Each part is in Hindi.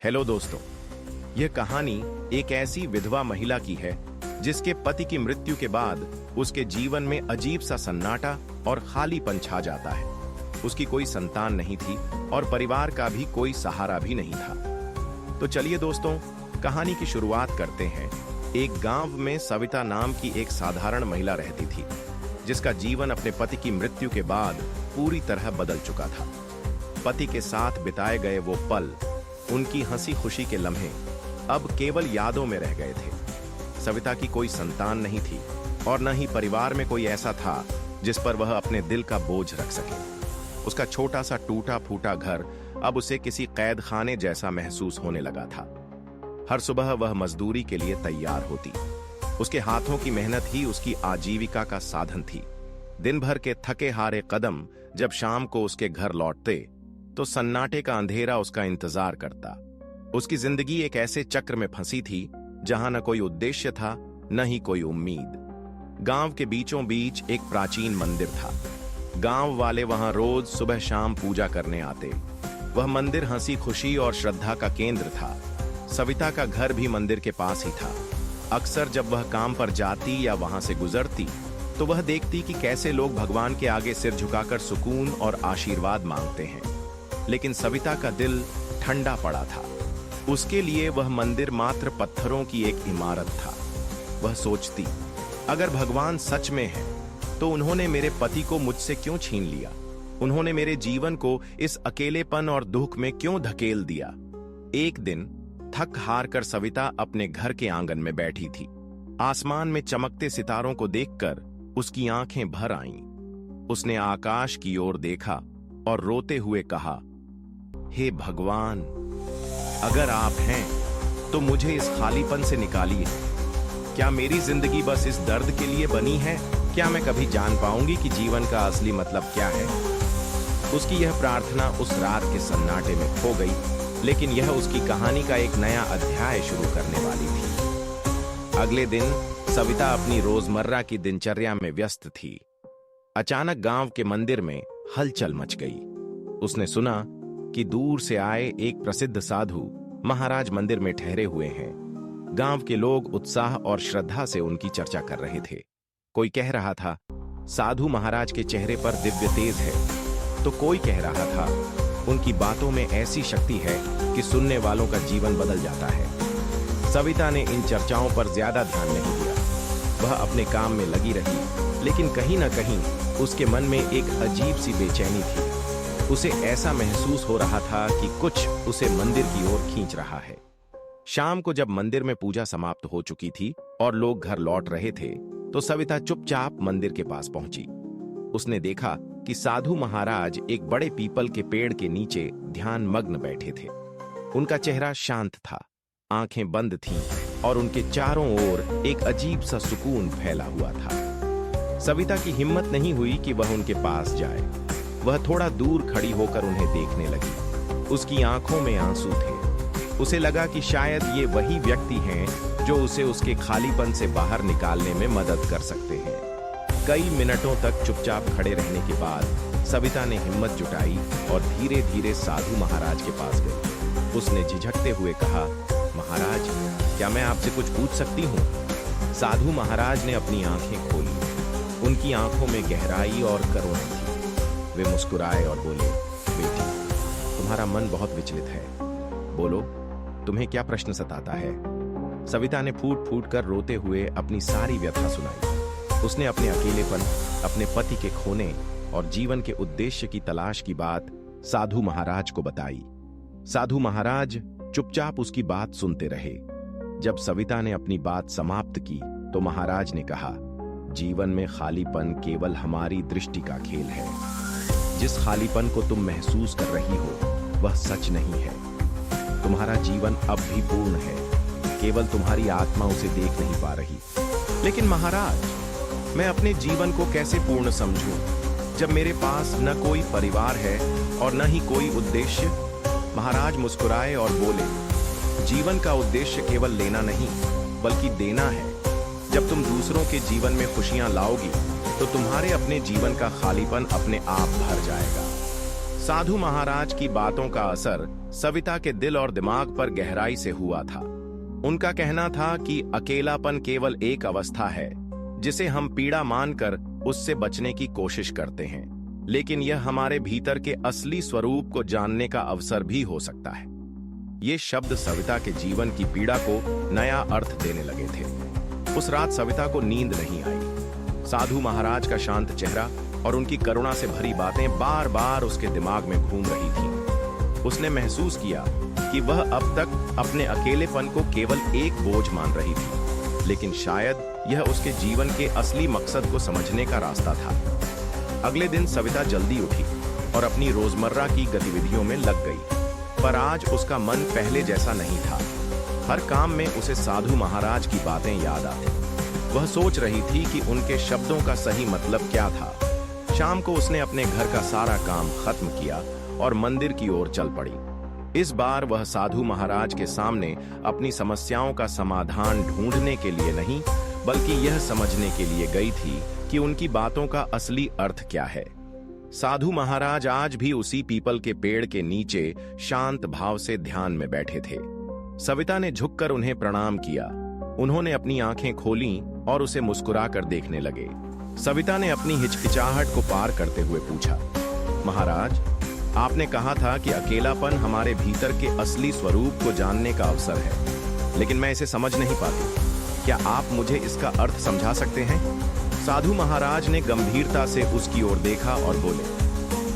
हेलो दोस्तों, यह कहानी एक ऐसी विधवा महिला की है जिसके पति की मृत्यु के बाद उसके जीवन में अजीब सा सन्नाटा और खालीपन छा जाता है। उसकी कोई संतान नहीं थी और परिवार का भी कोई सहारा भी नहीं था। तो चलिए दोस्तों, कहानी की शुरुआत करते हैं। एक गांव में सविता नाम की एक साधारण महिला रहती थी, जिसका जीवन अपने पति की मृत्यु के बाद पूरी तरह बदल चुका था। पति के साथ बिताए गए वो पल, उनकी हंसी खुशी के लम्हे अब केवल यादों में रह गए थे। सविता की कोई संतान नहीं थी और न ही परिवार में कोई ऐसा था जिस पर वह अपने दिल का बोझ रख सके। उसका छोटा सा टूटा फूटा घर अब उसे किसी कैद खाने जैसा महसूस होने लगा था। हर सुबह वह मजदूरी के लिए तैयार होती। उसके हाथों की मेहनत ही उसकी आजीविका का साधन थी। दिन भर के थके हारे कदम जब शाम को उसके घर लौटते तो सन्नाटे का अंधेरा उसका इंतजार करता। उसकी जिंदगी एक ऐसे चक्र में फंसी थी जहां न कोई उद्देश्य था, न ही कोई उम्मीद। गांव के बीचों बीच एक प्राचीन मंदिर था। गांव वाले वहां रोज सुबह शाम पूजा करने आते। वह मंदिर हंसी खुशी और श्रद्धा का केंद्र था। सविता का घर भी मंदिर के पास ही था। अक्सर जब वह काम पर जाती या वहां से गुजरती तो वह देखती कि कैसे लोग भगवान के आगे सिर झुकाकर सुकून और आशीर्वाद मांगते हैं। लेकिन सविता का दिल ठंडा पड़ा था। उसके लिए वह मंदिर मात्र पत्थरों की एक इमारत था। वह सोचती, अगर भगवान सच में है तो उन्होंने मेरे पति को मुझसे क्यों छीन लिया? उन्होंने मेरे जीवन को इस अकेलेपन और दुख में क्यों धकेल दिया? एक दिन थक हार कर सविता अपने घर के आंगन में बैठी थी। आसमान में चमकते सितारों को देखकर उसकी आंखें भर आईं। उसने आकाश की ओर देखा और रोते हुए कहा, हे भगवान, अगर आप हैं तो मुझे इस खालीपन से निकालिए। क्या मेरी जिंदगी बस इस दर्द के लिए बनी है? क्या मैं कभी जान पाऊंगी कि जीवन का असली मतलब क्या है? उसकी यह प्रार्थना उस रात के सन्नाटे में खो गई, लेकिन यह उसकी कहानी का एक नया अध्याय शुरू करने वाली थी। अगले दिन सविता अपनी रोजमर्रा की दिनचर्या में व्यस्त थी। अचानक गांव के मंदिर में हलचल मच गई। उसने सुना कि दूर से आए एक प्रसिद्ध साधु महाराज मंदिर में ठहरे हुए हैं। गांव के लोग उत्साह और श्रद्धा से उनकी चर्चा कर रहे थे। कोई कह रहा था, साधु महाराज के चेहरे पर दिव्य तेज है, तो कोई कह रहा था, उनकी बातों में ऐसी शक्ति है कि सुनने वालों का जीवन बदल जाता है। सविता ने इन चर्चाओं पर ज्यादा ध्यान नहीं दिया। वह अपने काम में लगी रही, लेकिन कहीं ना कहीं उसके मन में एक अजीब सी बेचैनी थी। उसे ऐसा महसूस हो रहा था कि कुछ उसे मंदिर की ओर खींच रहा है। शाम को जब मंदिर में पूजा समाप्त हो चुकी थी और लोग घर लौट रहे थे, तो सविता चुपचाप मंदिर के पास पहुंची। उसने देखा कि साधु महाराज एक बड़े पीपल के पेड़ के नीचे ध्यान मग्न बैठे थे। उनका चेहरा शांत था, आंखें बंद थीं और उनके चारों ओर एक अजीब सा सुकून फैला हुआ था। सविता की हिम्मत नहीं हुई कि वह उनके पास जाए। वह थोड़ा दूर खड़ी होकर उन्हें देखने लगी। उसकी आंखों में आंसू थे। उसे लगा कि शायद ये वही व्यक्ति हैं जो उसे उसके खालीपन से बाहर निकालने में मदद कर सकते हैं। कई मिनटों तक चुपचाप खड़े रहने के बाद सविता ने हिम्मत जुटाई और धीरे धीरे साधु महाराज के पास गई। उसने झिझकते हुए कहा, महाराज, क्या मैं आपसे कुछ पूछ सकती हूँ? साधु महाराज ने अपनी आंखें खोली। उनकी आंखों में गहराई और करुणा थी। वे मुस्कुराए और बोले, बेटी, तुम्हारा मन बहुत विचलित है। बोलो, तुम्हें क्या प्रश्न सताता है? सविता ने फूट फूट कर रोते हुए अपनी सारी व्यथा सुनाई। उसने अपने अकेलेपन, अपने पति के खोने और जीवन के उद्देश्य की तलाश की बात साधु महाराज को बताई। साधु महाराज चुपचाप उसकी बात सुनते रहे। जब सविता ने अपनी बात समाप्त की तो महाराज ने कहा, जीवन में खालीपन केवल हमारी दृष्टि का खेल है। जिस खालीपन को तुम महसूस कर रही हो वह सच नहीं है। तुम्हारा जीवन अब भी पूर्ण है, केवल तुम्हारी आत्मा उसे देख नहीं पा रही। लेकिन महाराज, मैं अपने जीवन को कैसे पूर्ण समझूं जब मेरे पास न कोई परिवार है और न ही कोई उद्देश्य? महाराज मुस्कुराए और बोले, जीवन का उद्देश्य केवल लेना नहीं बल्कि देना है। जब तुम दूसरों के जीवन में खुशियां लाओगी तो तुम्हारे अपने जीवन का खालीपन अपने आप भर जाएगा। साधु महाराज की बातों का असर सविता के दिल और दिमाग पर गहराई से हुआ था। उनका कहना था कि अकेलापन केवल एक अवस्था है जिसे हम पीड़ा मानकर उससे बचने की कोशिश करते हैं, लेकिन यह हमारे भीतर के असली स्वरूप को जानने का अवसर भी हो सकता है। ये शब्द सविता के जीवन की पीड़ा को नया अर्थ देने लगे थे। उस रात सविता को नींद नहीं आई। साधु महाराज का शांत चेहरा और उनकी करुणा से भरी बातें बार बार उसके दिमाग में घूम रही थीं। उसने महसूस किया कि वह अब तक अपने अकेलेपन को केवल एक बोझ मान रही थी, लेकिन शायद यह उसके जीवन के असली मकसद को समझने का रास्ता था। अगले दिन सविता जल्दी उठी और अपनी रोजमर्रा की गतिविधियों में लग गई, पर आज उसका मन पहले जैसा नहीं था। हर काम में उसे साधु महाराज की बातें याद आती। वह सोच रही थी कि उनके शब्दों का सही मतलब क्या था। शाम को उसने अपने घर का सारा काम खत्म किया और मंदिर की ओर चल पड़ी। इस बार वह साधु महाराज के सामने अपनी समस्याओं का समाधान ढूंढने के लिए नहीं, बल्कि यह समझने के लिए गई थी कि उनकी बातों का असली अर्थ क्या है। साधु महाराज आज भी उसी पीपल के पेड़ के नीचे शांत भाव से ध्यान में बैठे थे। सविता ने झुककर उन्हें प्रणाम किया। उन्होंने अपनी आंखें खोलीं और उसे मुस्कुराकर देखने लगे। सविता ने अपनी हिचकिचाहट को पार करते हुए पूछा, महाराज, आपने कहा था कि अकेलापन हमारे भीतर के असली स्वरूप को जानने का अवसर है, लेकिन मैं इसे समझ नहीं पाती। क्या आप मुझे इसका अर्थ समझा सकते हैं? साधु महाराज ने गंभीरता से उसकी ओर देखा और बोले,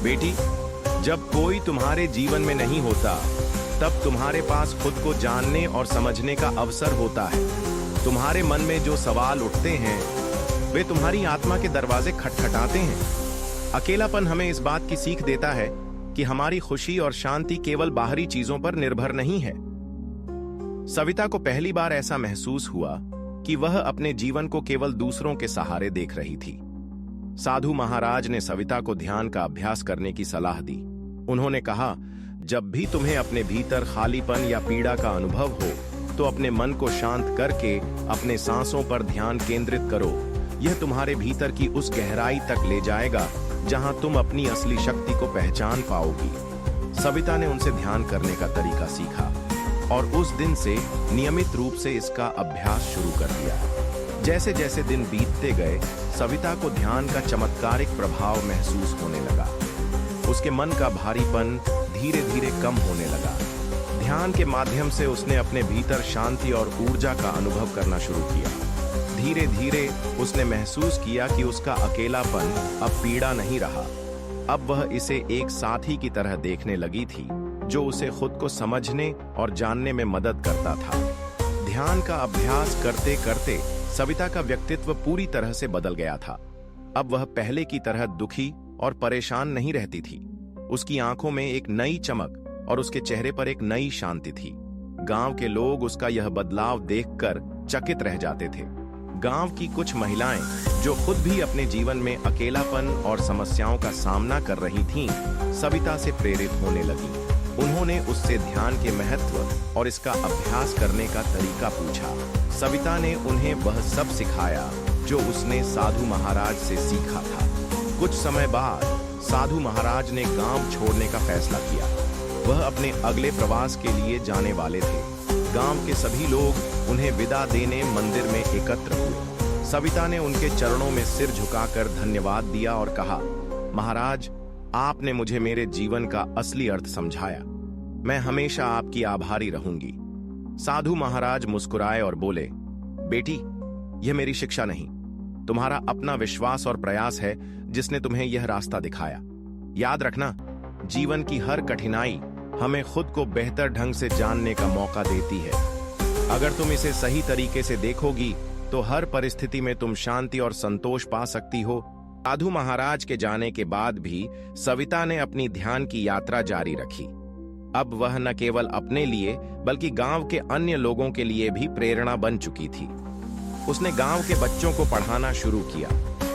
बेटी, जब कोई तुम्हारे जीवन में नहीं होता, तब तुम्हारे पास खुद को जानने और समझने का अवसर होता है। तुम्हारे मन में जो सवाल उठते हैं, वे तुम्हारी आत्मा के दरवाजे खटखटाते हैं। अकेलापन हमें इस बात की सीख देता है कि हमारी खुशी और शांति केवल बाहरी चीजों पर निर्भर नहीं है। सविता को पहली बार ऐसा महसूस हुआ कि वह अपने जीवन को केवल दूसरों के सहारे देख रही थी। साधु महाराज ने सविता को ध्यान का अभ्यास करने की सलाह दी। उन्होंने कहा, जब भी तुम्हें अपने भीतर खालीपन या पीड़ा का अनुभव हो, तो अपने मन को शांत करके अपने सांसों पर ध्यान केंद्रित करो। यह तुम्हारे भीतर की उस गहराई तक ले जाएगा जहां तुम अपनी असली शक्ति को पहचान पाओगी। सविता ने उनसे ध्यान करने का तरीका सीखा और उस दिन से नियमित रूप से इसका अभ्यास शुरू कर दिया। जैसे जैसे दिन बीतते गए, सविता को ध्यान का चमत्कारिक प्रभाव महसूस होने लगा। उसके मन का भारीपन धीरे धीरे कम होने लगा। ध्यान के माध्यम से उसने अपने भीतर शांति और ऊर्जा का अनुभव करना शुरू किया। धीरे धीरे उसने महसूस किया कि उसका अकेलापन अब पीड़ा नहीं रहा। अब वह इसे एक साथी की तरह देखने लगी थी, जो उसे खुद को समझने और जानने में मदद करता था। ध्यान का अभ्यास करते करते सविता का व्यक्तित्व पूरी तरह से बदल गया था। अब वह पहले की तरह दुखी और परेशान नहीं रहती थी। उसकी आंखों में एक नई चमक और उसके चेहरे पर एक नई शांति थी। गांव के लोग उसका यह बदलाव देखकर चकित रह जाते थे। गांव की कुछ महिलाएं, जो खुद भी अपने जीवन में अकेलापन और समस्याओं का सामना कर रही थीं, सविता से प्रेरित होने लगी। उन्होंने उससे ध्यान के महत्व और इसका अभ्यास करने का तरीका पूछा। सविता ने उन्हें वह सब सिखाया जो उसने साधु महाराज से सीखा था। कुछ समय बाद साधु महाराज ने गांव छोड़ने का फैसला किया। वह अपने अगले प्रवास के लिए जाने वाले थे। गांव के सभी लोग उन्हें विदा देने मंदिर में एकत्र हुए। सविता ने उनके चरणों में सिर झुकाकर धन्यवाद दिया और कहा, महाराज, आपने मुझे मेरे जीवन का असली अर्थ समझाया। मैं हमेशा आपकी आभारी रहूंगी। साधु महाराज मुस्कुराए और बोले, बेटी, यह मेरी शिक्षा नहीं, तुम्हारा अपना विश्वास और प्रयास है जिसने तुम्हें यह रास्ता दिखाया। याद रखना, जीवन की हर कठिनाई हमें खुद को बेहतर ढंग से जानने का मौका देती है। अगर तुम इसे सही तरीके से देखोगी तो हर परिस्थिति में तुम शांति और संतोष पा सकती हो। साधु महाराज के जाने के बाद भी सविता ने अपनी ध्यान की यात्रा जारी रखी। अब वह न केवल अपने लिए बल्कि गांव के अन्य लोगों के लिए भी प्रेरणा बन चुकी थी। उसने गांव के बच्चों को पढ़ाना शुरू किया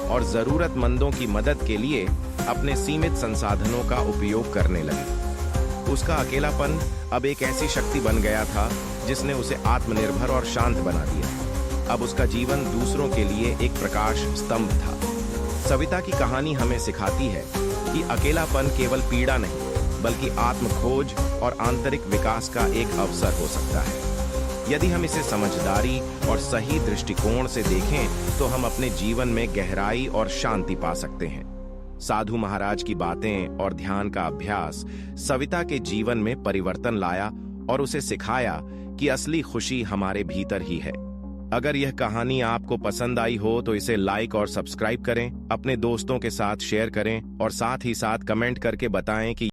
और जरूरतमंदों की मदद के लिए अपने सीमित संसाधनों का उपयोग करने लगी। उसका अकेलापन अब एक ऐसी शक्ति बन गया था जिसने उसे आत्मनिर्भर और शांत बना दिया। अब उसका जीवन दूसरों के लिए एक प्रकाश स्तंभ था। सविता की कहानी हमें सिखाती है कि अकेलापन केवल पीड़ा नहीं, बल्कि आत्म खोज और आंतरिक विकास का एक अवसर हो सकता है। यदि हम इसे समझदारी और सही दृष्टिकोण से देखें तो हम अपने जीवन में गहराई और शांति पा सकते हैं। साधु महाराज की बातें और ध्यान का अभ्यास सविता के जीवन में परिवर्तन लाया और उसे सिखाया कि असली खुशी हमारे भीतर ही है। अगर यह कहानी आपको पसंद आई हो तो इसे लाइक और सब्सक्राइब करें, अपने दोस्तों के साथ शेयर करें और साथ ही साथ कमेंट करके बताएं कि